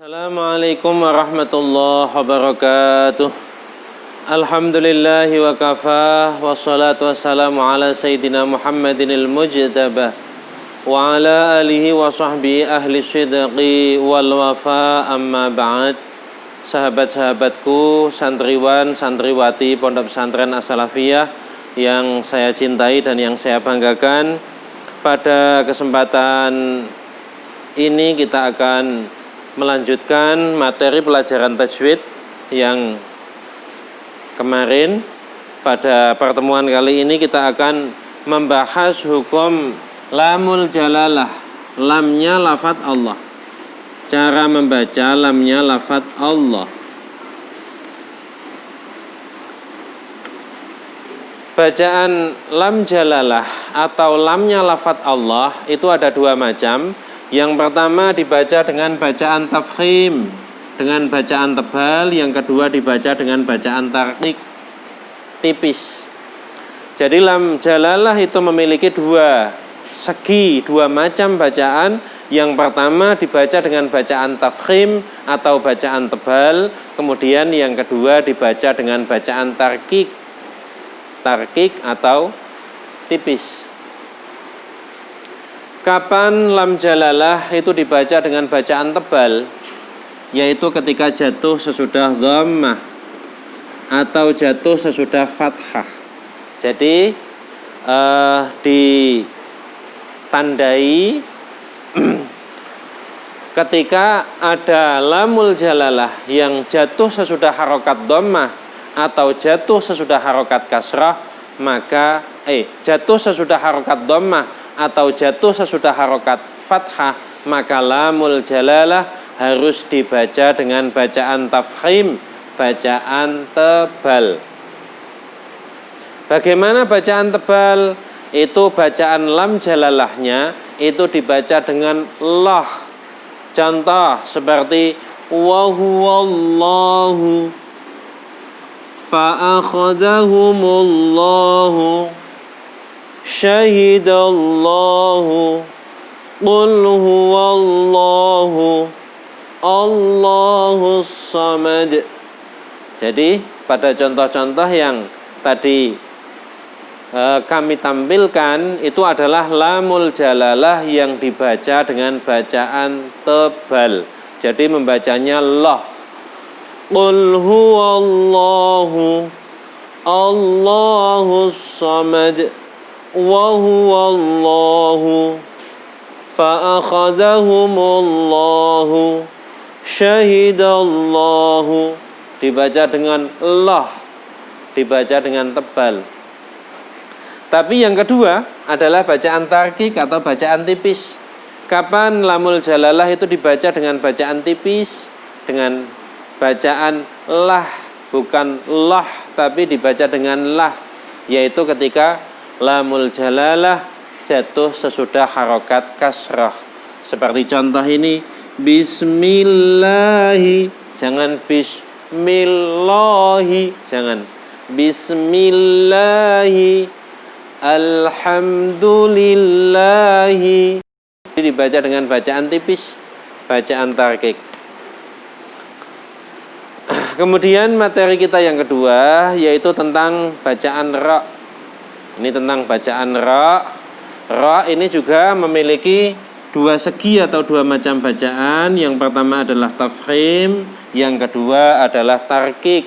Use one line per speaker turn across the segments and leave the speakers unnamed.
Assalamualaikum warahmatullahi wabarakatuh. Alhamdulillahi wa kafah, wassalatu wassalamu ala sayyidina Muhammadinil mujtabah wa ala alihi wa sahbihi ahli sidqi wal wafa, amma ba'd. Sahabat-sahabatku, santriwan, santriwati Pondok Pesantren As-Salafiyah yang saya cintai dan yang saya banggakan, pada kesempatan ini kita akan melanjutkan materi pelajaran tajwid yang kemarin. Pada pertemuan kali ini kita akan membahas hukum lamul jalalah, lamnya lafadz Allah, cara membaca lamnya lafadz Allah. Bacaan lam jalalah atau lamnya lafadz Allah itu ada dua macam. Yang pertama dibaca dengan bacaan tafkhim, dengan bacaan tebal. Yang kedua dibaca dengan bacaan tarqiq, tipis. Jadi lam jalalah itu memiliki dua segi, dua macam bacaan. Yang pertama dibaca dengan bacaan tafkhim atau bacaan tebal. Kemudian yang kedua dibaca dengan bacaan tarqiq, tarqiq atau tipis. Kapan lam jalalah itu dibaca dengan bacaan tebal? Yaitu ketika jatuh sesudah dhammah atau jatuh sesudah fathah. Jadi ditandai ketika ada lamul jalalah yang jatuh sesudah harokat dhammah atau jatuh sesudah harokat kasrah, maka jatuh sesudah harokat dhammah atau jatuh sesudah harokat fathah, maka lamul jalalah harus dibaca dengan bacaan tafkhim, bacaan tebal. Bagaimana bacaan tebal? Itu bacaan lam jalalahnya itu dibaca dengan lah. Contoh seperti wa huwallahu fa akhadahumullahu syahidallahu qul huwallahu Allahus samad. Jadi pada contoh-contoh yang tadi kami tampilkan itu adalah lamul jalalah yang dibaca dengan bacaan tebal. Jadi membacanya lah. Qul huwallahu Allahus samad wa huwallahu fa akhadahumullahu syahidallahu. Dibaca dengan lah, dibaca dengan tebal. Tapi yang kedua adalah bacaan tarqiq atau bacaan tipis. Kapan lamul jalalah itu dibaca dengan bacaan tipis, dengan bacaan lah, bukan lah tapi dibaca dengan lah, yaitu ketika lamul jalalah jatuh sesudah harokat kasrah. Seperti contoh ini, bismillahi, jangan bismillahi, jangan bismillahi, alhamdulillahi. Ini dibaca dengan bacaan tipis, bacaan tarqiq. Kemudian materi kita yang kedua yaitu tentang bacaan ra. Ini tentang bacaan ra. Ra ini juga memiliki dua segi atau dua macam bacaan. Yang pertama adalah tafkhim, yang kedua adalah tarqiq.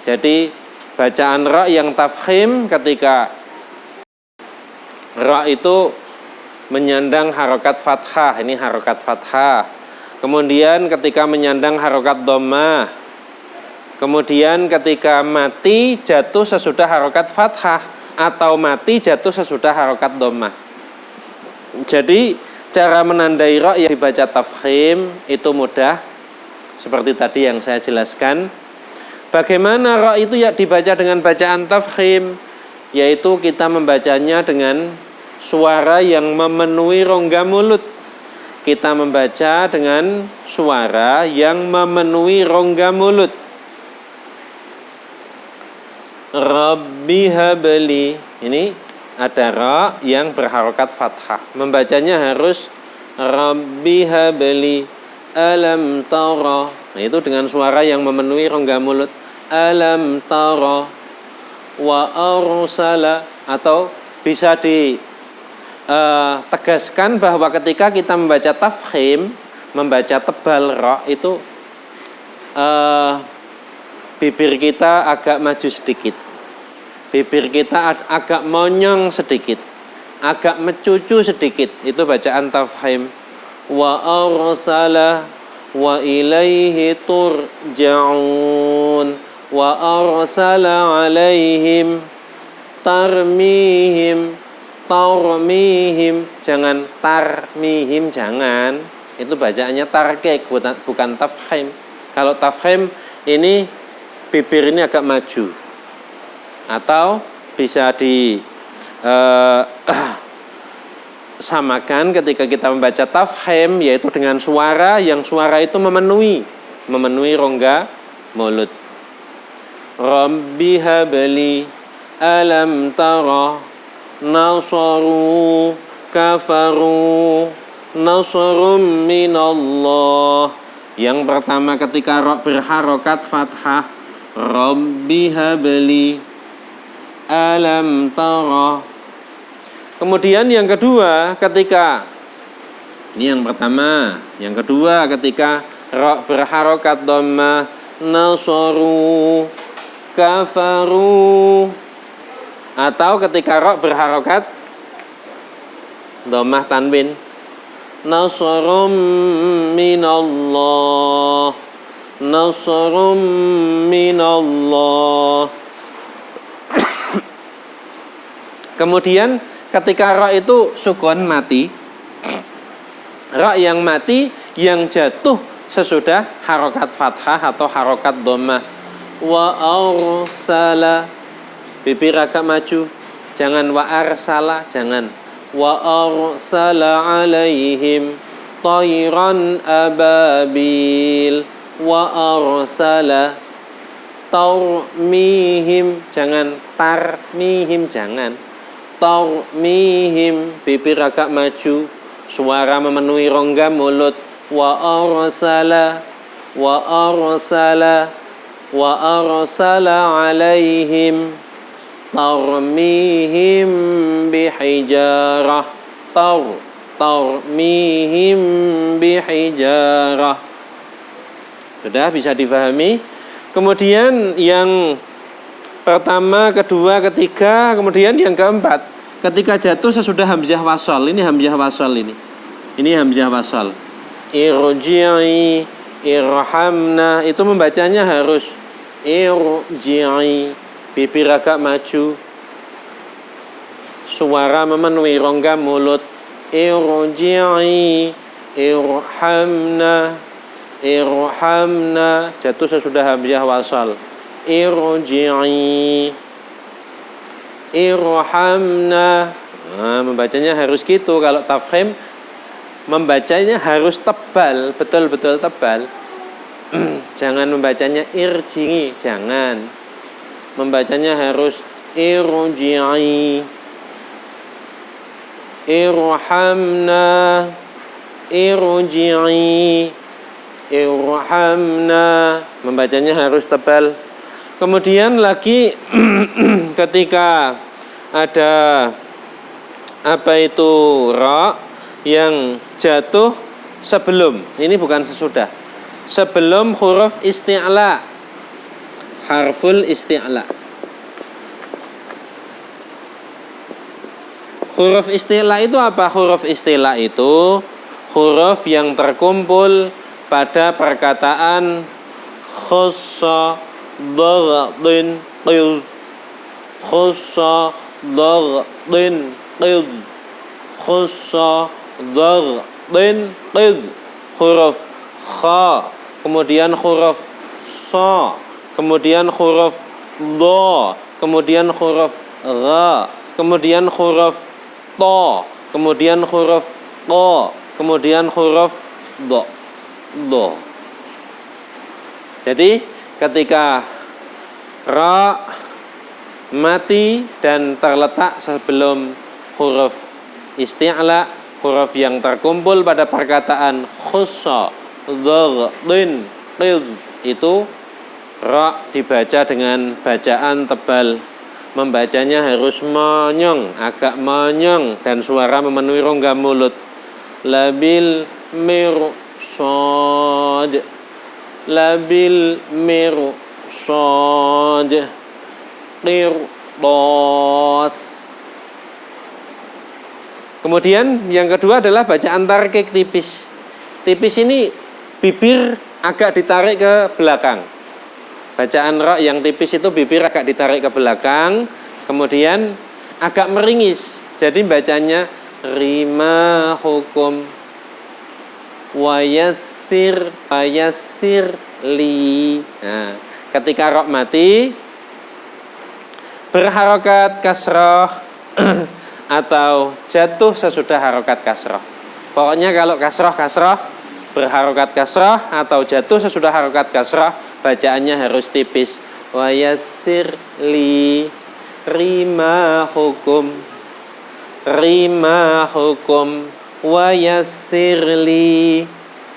Jadi bacaan ra yang tafkhim ketika ra itu menyandang harokat fathah, ini harokat fathah. Kemudian ketika menyandang harokat dhammah. Kemudian ketika mati jatuh sesudah harokat fathah atau mati jatuh sesudah harokat dhammah. Jadi cara menandai ra yang dibaca tafkhim itu mudah, seperti tadi yang saya jelaskan. Bagaimana ra itu ya dibaca dengan bacaan tafkhim? Yaitu kita membacanya dengan suara yang memenuhi rongga mulut. Kita membaca dengan suara yang memenuhi rongga mulut. Rabbi habli, ini ada ra yang berharokat fathah. Membacanya harus Rabbi habli alam tara. Nah, itu dengan suara yang memenuhi rongga mulut. Alam tara wa arsala, atau bisa ditegaskan bahwa ketika kita membaca tafkhim, membaca tebal ra, itu bibir kita agak maju sedikit. Bibir kita agak monyong sedikit, agak mencucu sedikit. Itu bacaan tafkhim. Wa arsala wa ilaihi turja'un wa arsala alaihim tarmihim. Jangan tarmihim, jangan. Itu bacaannya tarkik, bukan tafkhim. Kalau tafkhim ini bibir ini agak maju, atau bisa samakan ketika kita membaca tafkhim, yaitu dengan suara yang suara itu memenuhi rongga mulut. Rabbi habli alam tara nasaru kafaru nasrum minallah. Yang pertama ketika ra berharokat fathah, Rabbi habli alam tara. Kemudian yang kedua ketika, ini yang pertama, yang kedua ketika ra berharokat dhammah, nasaru kafaru, atau ketika ra berharokat dhammah tanwin, nasrum minallah, nasrum minallah. Kemudian ketika ra itu sukun mati, ra yang mati yang jatuh sesudah harokat fathah atau harokat dhammah. Wa arsala, bibir agak maju, jangan wa arsala, jangan. Wa arsala alaihim tayran ababil, wa arsala tarmihim, jangan tarmihim, jangan. Tarmihim, bibir agak maju, suara memenuhi rongga mulut. Wa arsala alaihim tarmihim bihijarah, tarmihim bihijarah. Sudah bisa difahami? Kemudian yang pertama, kedua, ketiga, kemudian yang keempat, ketika jatuh sesudah hamzah wasal. Ini hamzah wasal ini. Ini hamzah wasal. Irji'i, irhamna, itu membacanya harus irji'i, bibir agak maju, suara memenuhi rongga mulut. Irji'i, irhamna, irhamna, jatuh sesudah hamzah wasal. Irji'i, irhamna. Nah, membacanya harus gitu. Kalau tafkhim membacanya harus tebal, betul-betul tebal. Jangan membacanya irji'i, jangan. Membacanya harus irji'i, irhamna, irji'i, irhamna. Membacanya harus tebal. Kemudian lagi ketika ada apa itu ra yang jatuh sebelum, ini bukan sesudah, sebelum huruf isti'la, harful isti'la. Huruf isti'la itu apa? Huruf isti'la itu huruf yang terkumpul pada perkataan khussa daghdin qid, khussa daghdin qid, khussa daghdin qid. Huruf kha, kemudian huruf sa, kemudian huruf dha, kemudian huruf gha, kemudian huruf ta, kemudian huruf qa, kemudian huruf dha. Jadi ketika ra mati dan terletak sebelum huruf isti'la, huruf yang terkumpul pada perkataan khussa dhaghtin qid. Itu ra dibaca dengan bacaan tebal. Membacanya harus monyong, agak monyong, dan suara memenuhi rongga mulut. Labil mirsad, labil mirsad, qirtas. Kemudian yang kedua adalah bacaan tarkik tipis. Tipis ini bibir agak ditarik ke belakang. Bacaan ra yang tipis itu bibir agak ditarik ke belakang, kemudian agak meringis. Jadi bacanya rima hukum wayassir li. Nah, ketika ra mati berharokat kasroh atau jatuh sesudah harokat kasroh. Pokoknya kalau kasroh berharokat kasroh atau jatuh sesudah harokat kasroh, bacaannya harus tipis. Wa yassir li rima hukum wa yassir li.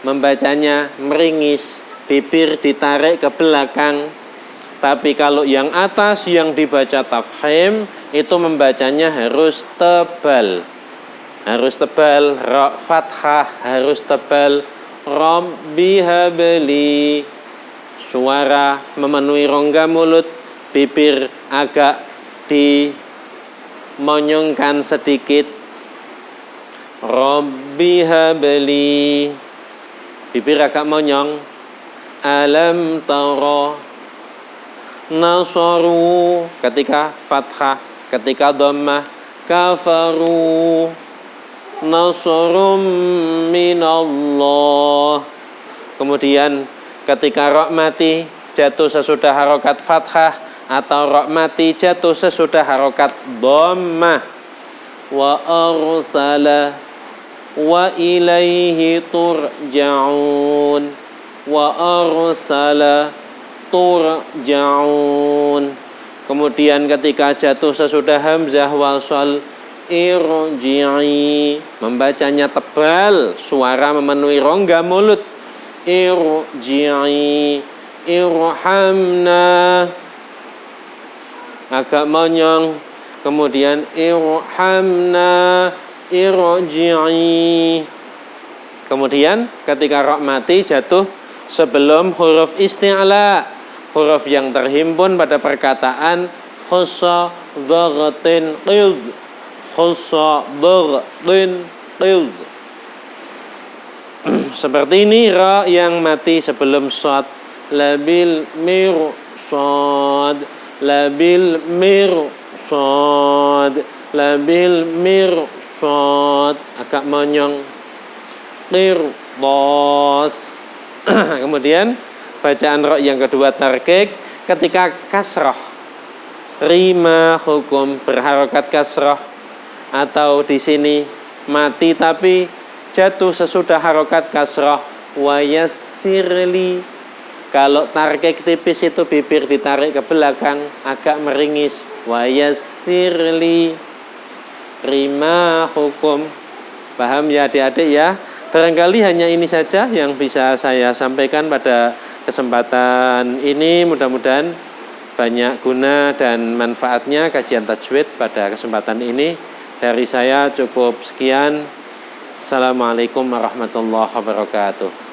Membacanya meringis, bibir ditarik ke belakang. Tapi kalau yang atas yang dibaca tafhim itu membacanya harus tebal. Harus tebal, ra fathah harus tebal. Rabbi habli, suara memenuhi rongga mulut, bibir agak dimonyongkan sedikit. Rabbi habli, bibir agak monyong. Alam tara nasaru, ketika fathah, ketika dhammah. Kafaru nasrum minallah. Kemudian ketika ra mati jatuh sesudah harokat fathah atau ra mati jatuh sesudah harokat dhammah. Wa arsala wa ilaihi turja'un, wa arsala turja'un. Kemudian ketika jatuh sesudah hamzah wasal irji'i, membacanya tebal, suara memenuhi rongga mulut. Irji'i irhamna, agak monyong. Kemudian irhamna irji'i. Kemudian ketika ra mati jatuh sebelum huruf isti'la, huruf yang terhimpun pada perkataan khussa dhaghtin qid, khussa dhaghtin qid. Seperti ini ra yang mati sebelum shad. Labil mirsad, labil mirsad, labil mirsad, agak monyong. Qirtas. Kemudian bacaan ra yang kedua tarkik ketika kasrah. Rima hukum berharokat kasrah, atau di sini mati tapi jatuh sesudah harokat kasrah. Wa yassirli, kalau tarkik tipis itu bibir ditarik ke belakang, agak meringis. Wa yassirli rima hukum. Paham ya adik-adik ya? Barangkali hanya ini saja yang bisa saya sampaikan pada kesempatan ini. Mudah-mudahan banyak guna dan manfaatnya kajian tajwid pada kesempatan ini. Dari saya cukup sekian. Assalamualaikum warahmatullahi wabarakatuh.